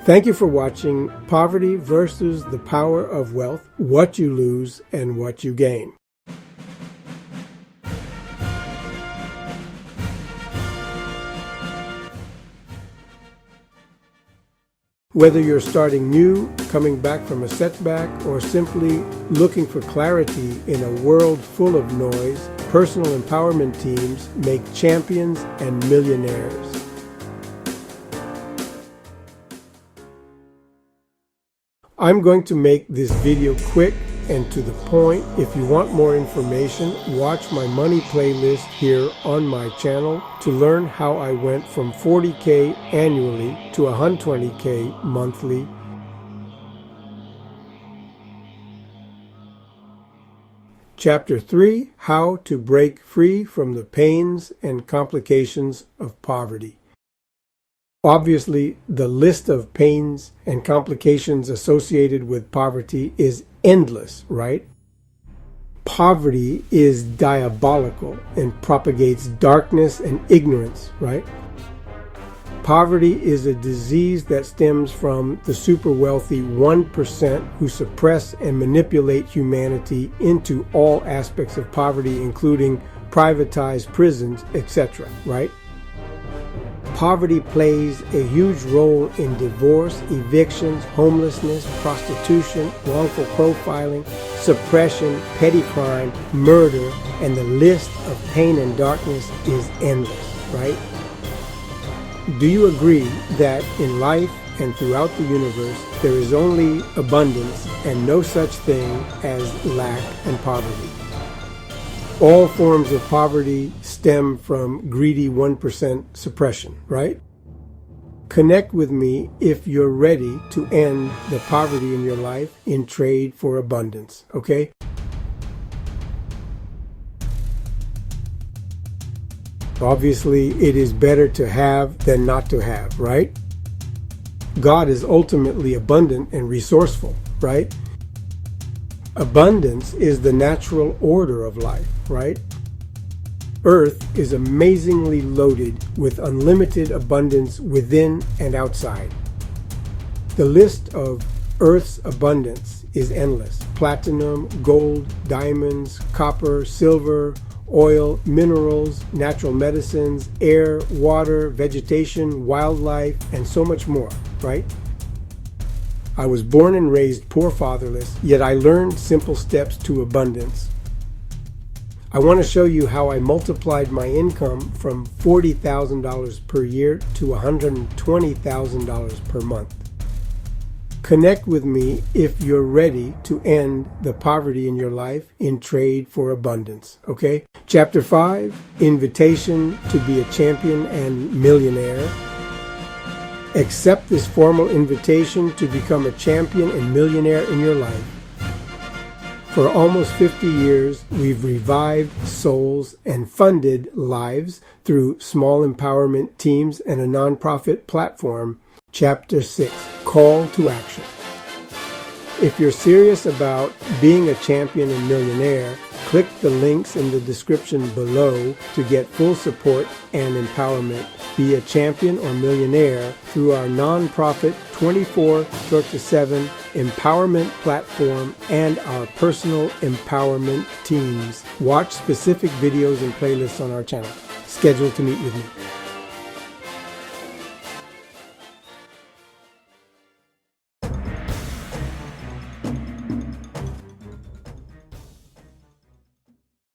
Thank you for watching Poverty versus the Power of Wealth, What You Lose and What You Gain. Whether you're starting new, coming back from a setback, or simply looking for clarity in a world full of noise, personal empowerment teams make champions and millionaires. I'm going to make this video quick and to the point. If you want more information, watch my money playlist here on my channel to learn how I went from $40K annually to $120K monthly. Chapter 3, How to Break Free from the Pains and Complications of Poverty. Obviously, the list of pains and complications associated with poverty is endless, right? Poverty is diabolical and propagates darkness and ignorance, right? Poverty is a disease that stems from the super wealthy 1% who suppress and manipulate humanity into all aspects of poverty, including privatized prisons, etc., right? Poverty plays a huge role in divorce, evictions, homelessness, prostitution, wrongful profiling, suppression, petty crime, murder, and the list of pain and darkness is endless, right? Do you agree that in life and throughout the universe there is only abundance and no such thing as lack and poverty? All forms of poverty stem from greedy 1% suppression, right? Connect with me if you're ready to end the poverty in your life in trade for abundance, okay? Obviously, it is better to have than not to have, right? God is ultimately abundant and resourceful, right? Abundance is the natural order of life, right? Earth is amazingly loaded with unlimited abundance within and outside. The list of Earth's abundance is endless. Platinum, gold, diamonds, copper, silver, oil, minerals, natural medicines, air, water, vegetation, wildlife, and so much more, right? I was born and raised poor, fatherless, yet I learned simple steps to abundance. I want to show you how I multiplied my income from $40,000 per year to $120,000 per month. Connect with me if you're ready to end the poverty in your life in trade for abundance, okay? Chapter 5, Invitation to be a Champion and Millionaire. Accept this formal invitation to become a champion and millionaire in your life. For almost 50 years, we've revived souls and funded lives through small empowerment teams and a nonprofit platform. Chapter 6, Call to Action. If you're serious about being a champion and millionaire, click the links in the description below to get full support and empowerment. Be a champion or millionaire through our nonprofit 24/7 empowerment platform and our personal empowerment teams. Watch specific videos and playlists on our channel. Schedule to meet with me.